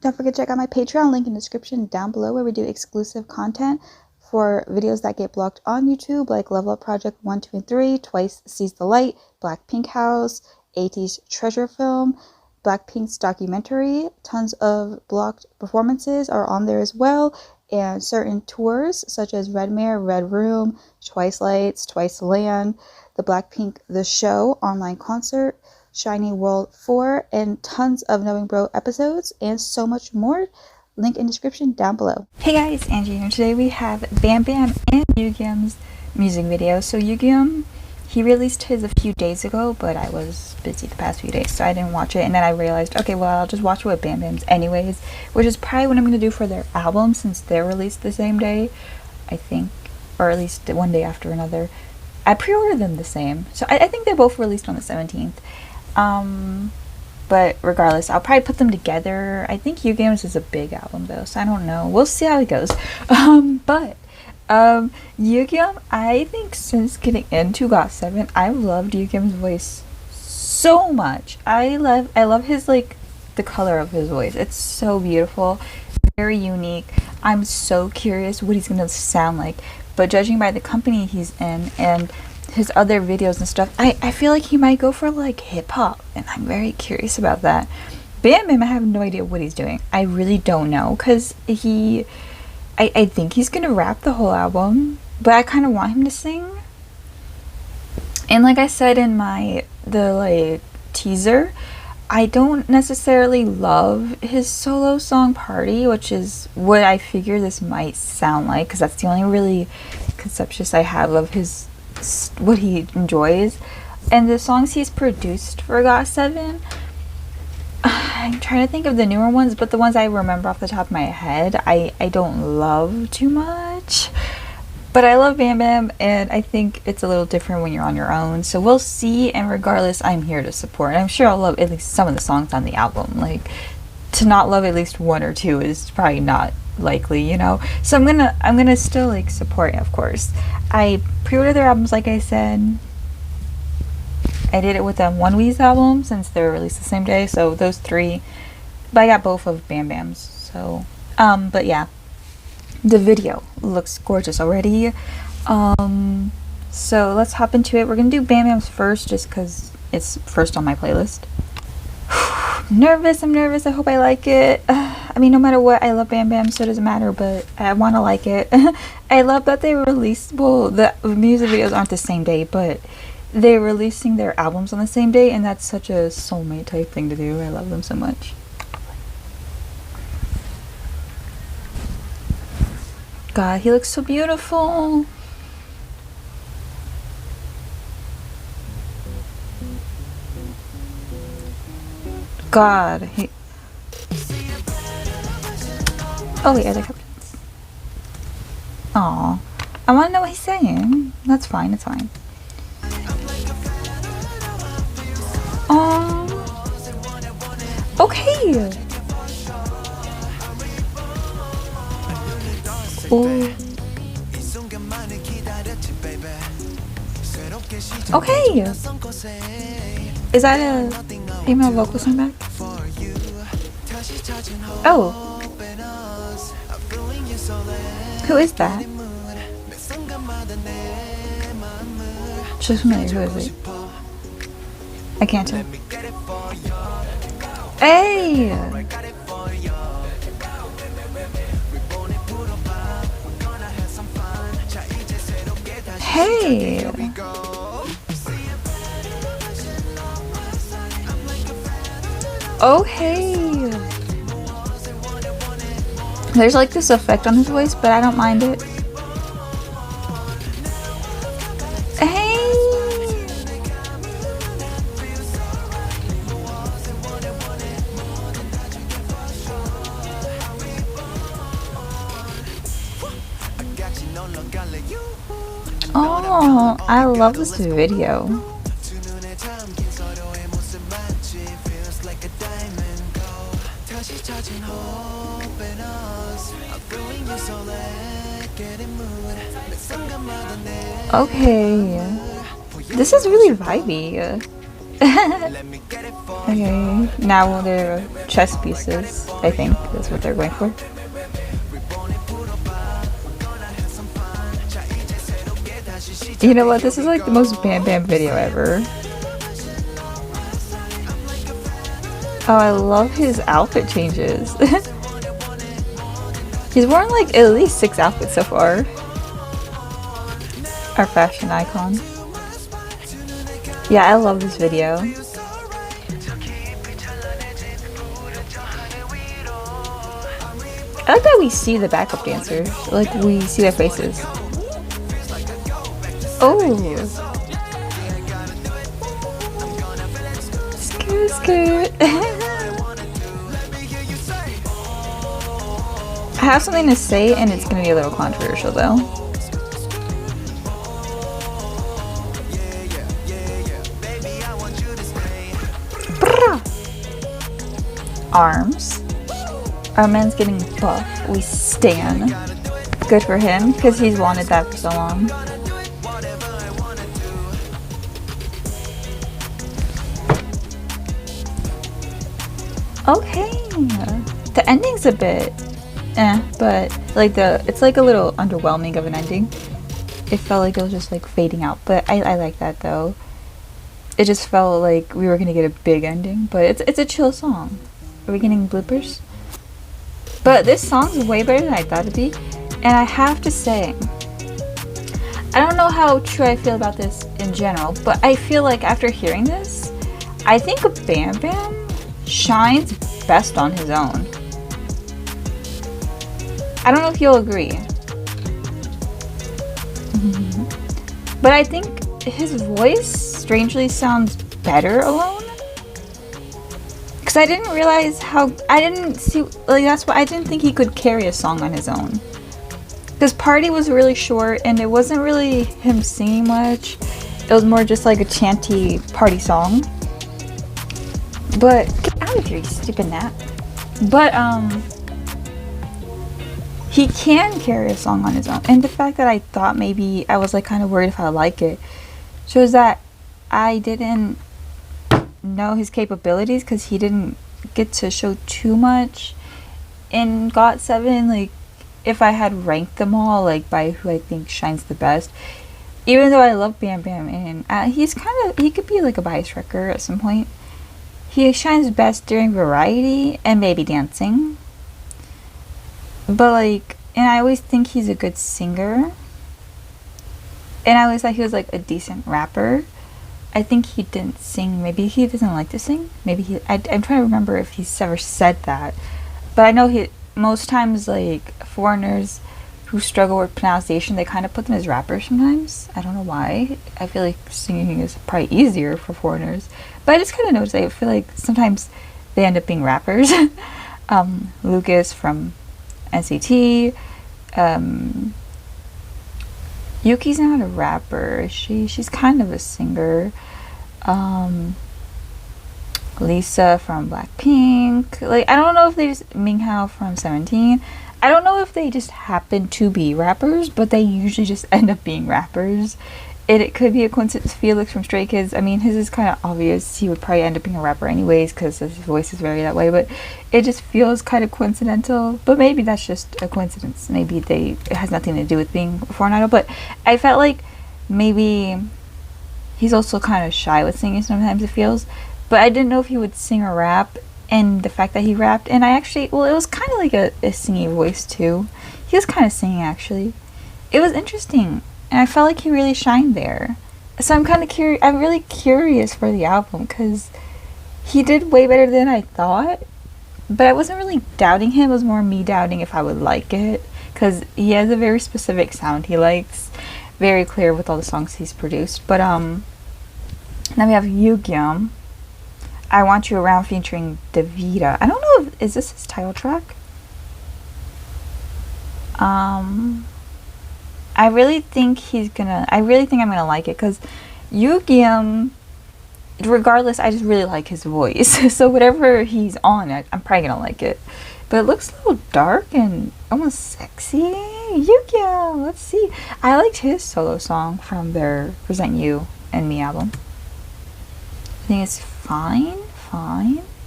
Don't forget to check out my Patreon, link in the description down below, where we do exclusive content for videos that get blocked on YouTube, like Level Up Project 1, 2, and 3, Twice Sees the Light, Blackpink House, AT's Treasure Film, Blackpink's documentary. Tons of blocked performances are on there as well, and certain tours such as Red Mare, Red Room, Twice Lights, Twice Land, the Blackpink The Show online concert, Shiny World 4, and tons of Knowing Bro episodes, and so much more. Link in description down below. Hey guys, Angie here. Today we have BamBam and YUGYEOM's music video. So YUGYEOM, he released his a few days ago, but I was busy the past few days, so I didn't watch it. And then I realized, okay, well, I'll just watch it with BamBam's anyways, which is probably what I'm going to do for their album, since they're released the same day, I think, or at least one day after another. I pre-ordered them the same, so I think they're both released on the 17th. But regardless, I'll probably put them together. I think YUGYEOM's is a big album though, so I don't know. We'll see how it goes. YUGYEOM, I think since getting into GOT7, I've loved YUGYEOM's voice so much. I love his, like, the color of his voice. It's so beautiful, very unique. I'm so curious what he's gonna sound like. But judging by the company he's in and his other videos and stuff, I feel like he might go for like hip-hop, and I'm very curious about that. BamBam, I have no idea what he's doing. I really don't know, because I think he's gonna rap the whole album, but I kind of want him to sing. And like I said in the teaser, I don't necessarily love his solo song Party, which is what I figure this might sound like, because that's the only really conceptuous I have of his what he enjoys. And the songs he's produced for GOT7, I'm trying to think of the newer ones, but the ones I remember off the top of my head, I don't love too much. But I love BamBam, and I think it's a little different when you're on your own, so we'll see. And regardless, I'm here to support, and I'm sure I'll love at least some of the songs on the album. Like, to not love at least one or two is probably not likely, you know. So I'm gonna still, like, support, of course. I pre-ordered their albums, like I said. I did it with the ONEWE's album since they were released the same day, so those three. But I got both of BamBam's, so but yeah, the video looks gorgeous already. So let's hop into it. We're gonna do BamBam's first, just because it's first on my playlist. I'm nervous. I hope I like it. I mean, no matter what, I love BamBam, so it doesn't matter, but I want to like it. I love that they released, well, the music videos aren't the same day, but they're releasing their albums on the same day, and that's such a soulmate type thing to do. I love them so much. God, he looks so beautiful. God, he... Oh wait, are there captions? Aw, I want to know what he's saying. That's fine, it's fine. Okay. Ooh. Okay. Is that a female vocal song back? Oh. Who is that? She's familiar. Who is it? I can't tell. Hey! Hey! Oh, hey! There's like this effect on his voice, but I don't mind it. Hey! Oh, I love this video. Okay, this is really vibey. Okay, now they're chess pieces. I think that's what they're going for. You know what? This is like the most BamBam video ever. Oh, I love his outfit changes. He's worn like at least 6 outfits so far. Our fashion icon. Yeah, I love this video. I like that we see the backup dancers. Like, we see their faces. Oh! Skirt, skirt. I have something to say, and it's gonna be a little controversial though. Arms. Our man's getting buff. We stan. Good for him, because he's wanted that for so long. Okay. The ending's a bit but like it's like a little underwhelming of an ending. It felt like it was just like fading out, but I like that though. It just felt like we were gonna get a big ending, but it's a chill song. Are we getting bloopers? But this song's way better than I thought it'd be, and I have to say, I don't know how true I feel about this in general, but I feel like after hearing this, I think BamBam shines best on his own. I don't know if you'll agree. But I think his voice strangely sounds better alone. Because I didn't realize how, I didn't see, like that's why I didn't think he could carry a song on his own. Because Party was really short and it wasn't really him singing much. It was more just like a chanty party song. But, get out of here, you stupid gnat. But, he can carry a song on his own. And the fact that I thought maybe I was like kind of worried if I like it shows that I didn't know his capabilities, because he didn't get to show too much in GOT7. Like, if I had ranked them all like by who I think shines the best, even though I love BamBam and he could be like a bias wrecker at some point, he shines best during variety and maybe dancing. But like, and I always think he's a good singer, and I always thought he was like a decent rapper. I think he didn't sing. Maybe he doesn't like to sing. Maybe I'm trying to remember if he's ever said that. But I know most times, like, foreigners who struggle with pronunciation, they kind of put them as rappers sometimes. I don't know why. I feel like singing is probably easier for foreigners. But I just kind of noticed, I feel like sometimes they end up being rappers. Lucas from NCT. Yuki's not a rapper. She's kind of a singer. Lisa from Blackpink. Like, I don't know if they just Minghao from 17. I don't know if they just happen to be rappers, but they usually just end up being rappers. It could be a coincidence. Felix from Stray Kids, I mean, his is kind of obvious. He would probably end up being a rapper anyways because his voice is very that way, but it just feels kind of coincidental. But maybe that's just a coincidence. Maybe it has nothing to do with being a foreign idol, but I felt like maybe he's also kind of shy with singing sometimes, it feels. But I didn't know if he would sing or rap, and the fact that he rapped, and I actually, well, it was kind of like a singing voice too. He was kind of singing, actually. It was interesting. And I felt like he really shined there. So I'm kind of curious. I'm really curious for the album because he did way better than I thought. But I wasn't really doubting him. It was more me doubting if I would like it. Because he has a very specific sound he likes. Very clear with all the songs he's produced. But now we have YUGYEOM. I Want You Around featuring Davida. I don't know if, is this his title track? I really think I'm gonna like it because YUGYEOM, regardless, I just really like his voice. So whatever he's on, I'm probably gonna like it. But it looks a little dark and almost sexy. YUGYEOM, let's see. I liked his solo song from their Present You and Me album. I think it's Fine.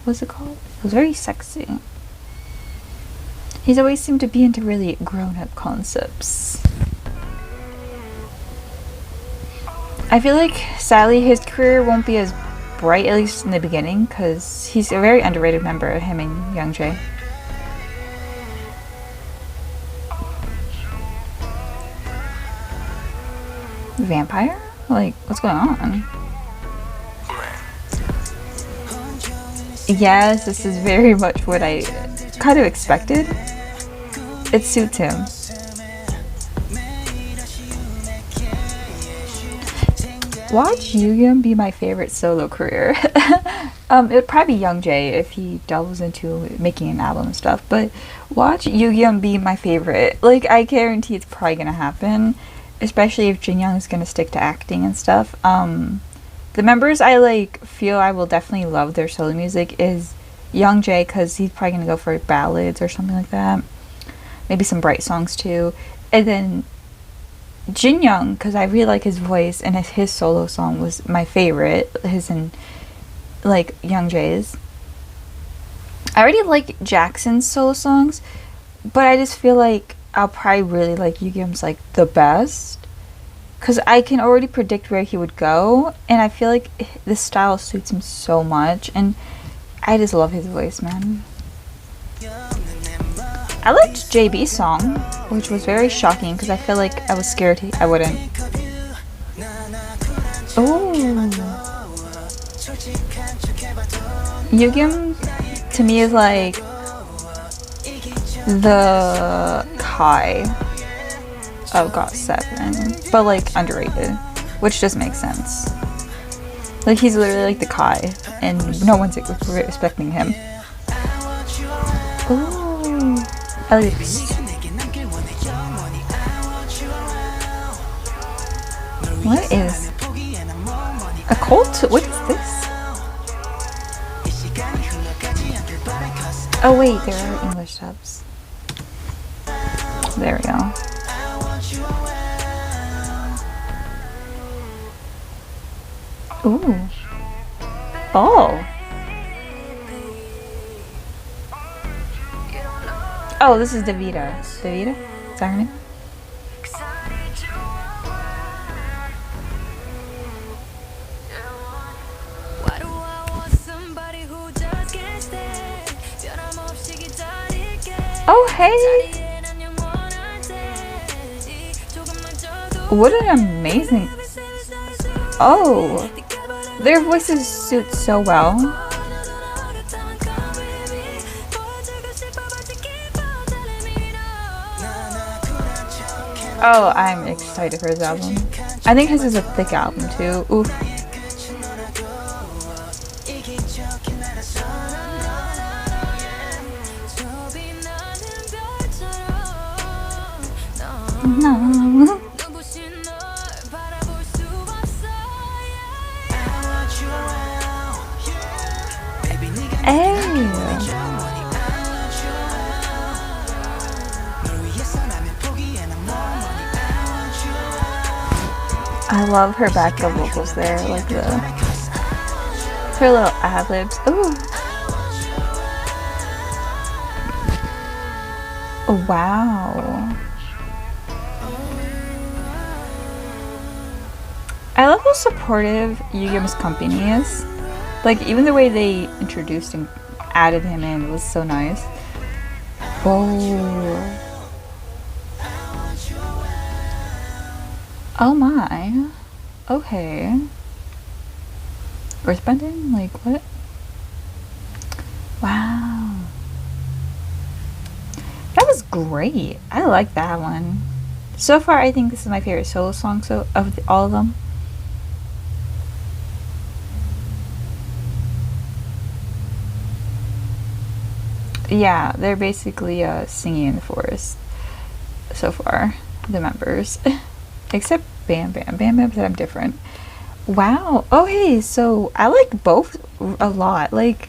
What's it called? It was very sexy. He's always seemed to be into really grown-up concepts. I feel like sadly his career won't be as bright, at least in the beginning, because he's a very underrated member, him and Youngjae. Vampire? Like, what's going on? Yes, this is very much what I kind of expected. It suits him. Watch YUGYEOM be my favorite solo career. It'd probably be Youngjae if he delves into making an album and stuff, but watch YUGYEOM be my favorite. Like, I guarantee it's probably gonna happen, especially if Jinyoung is gonna stick to acting and stuff. The members I like feel I will definitely love their solo music is Youngjae, because he's probably gonna go for ballads or something like that. Maybe some bright songs too. And then Jinyoung, because I really like his voice, and his solo song was my favorite. His and like Youngjae's. I already like Jackson's solo songs, but I just feel like I'll probably really like YUGYEOM's like the best, because I can already predict where he would go, and I feel like this style suits him so much, and I just love his voice, man. I liked JB's song, which was very shocking because I feel like I was scared I wouldn't. Oh, YUGYEOM to me is like the Kai of GOT7, but like underrated, which just makes sense. Like, he's literally like the Kai, and no one's respecting him. Ooh. What is a cult? What is this? Oh wait, there are English subs. There we go. Ooh. Oh. Oh, this is Davida. Davida? Is that her name? Oh, hey! What an amazing... Oh! Their voices suit so well. Oh, I'm excited for his album. I think his is a thick album too. Oof. No. Hey. I love her backup vocals there, like her little ad-libs. Ooh. Oh, wow. I love how supportive YUGYEOM's company is. Like, even the way they introduced and added him in was so nice. Oh. Oh my. Okay. Earthbending? Like, what? Wow. That was great. I like that one. So far, I think this is my favorite solo song of all of them. Yeah, they're basically singing in the forest so far, the members. Except BamBam. BamBam said I'm different. Wow. Oh, hey, so I like both a lot. Like,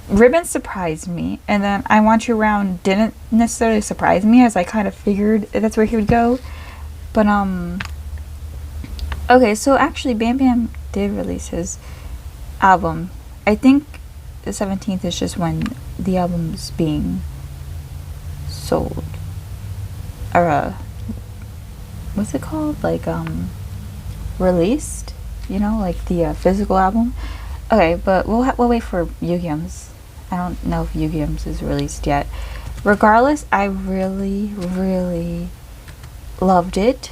riBBon surprised me, and then I Want You Around didn't necessarily surprise me, as I kind of figured that's where he would go. But, okay, so actually BamBam did release his album. I think the 17th is just when the album's being sold. Or, what's it called? Like, released? You know, like the physical album? Okay, but we'll wait for YUGYEOM's. I don't know if YUGYEOM's is released yet. Regardless, I really, really loved it.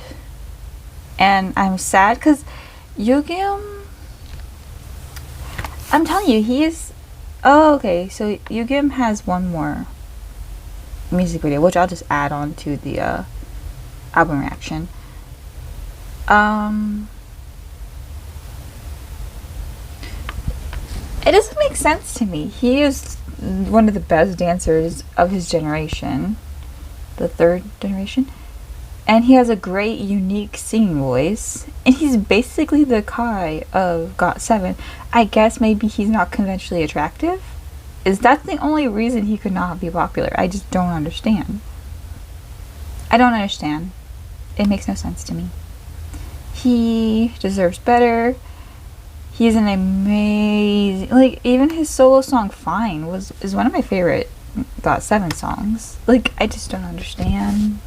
And I'm sad because YUGYEOM, I'm telling you, he is... Oh, okay, so YUGYEOM has one more music video, which I'll just add on to the album reaction. It doesn't make sense to me. He is one of the best dancers of his generation, the third generation, and he has a great, unique singing voice, and he's basically the Kai of GOT7. I guess maybe he's not conventionally attractive. That's the only reason he could not be popular. I just don't understand. I don't understand. It makes no sense to me. He deserves better. He's an amazing, like, even his solo song Fine is one of my favorite GOT7 songs. Like, I just don't understand.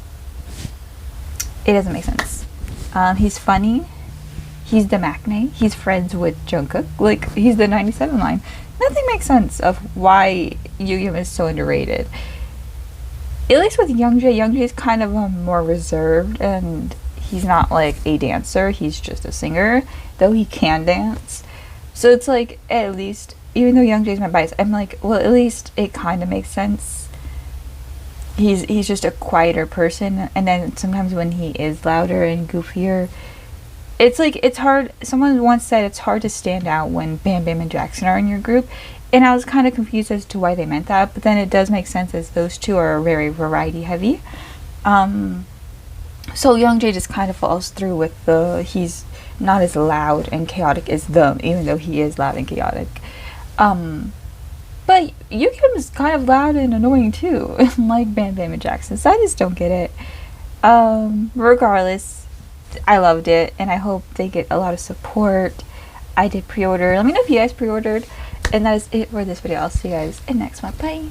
It doesn't make sense. He's funny. He's the maknae. He's friends with Jungkook. Like, he's the 97 line. Nothing makes sense of why YUGYEOM is so underrated. At least with Youngjae is kind of more reserved, and he's not like a dancer. He's just a singer, though he can dance. So it's like, at least, even though Youngjae is my bias, I'm like, well, at least it kind of makes sense. He's just a quieter person, and then sometimes when he is louder and goofier, it's like, it's hard. Someone once said it's hard to stand out when BamBam and Jackson are in your group, and I was kind of confused as to why they meant that, but then it does make sense as those two are very variety heavy. So Youngjae just kind of falls through with he's not as loud and chaotic as them, even though he is loud and chaotic. But YUGYEOM is kind of loud and annoying too, like BamBam and Jackson, so I just don't get it. Regardless, I loved it, and I hope they get a lot of support. I did pre-order. Let me know if you guys pre-ordered. And that is it for this video. I'll see you guys in next one. Bye.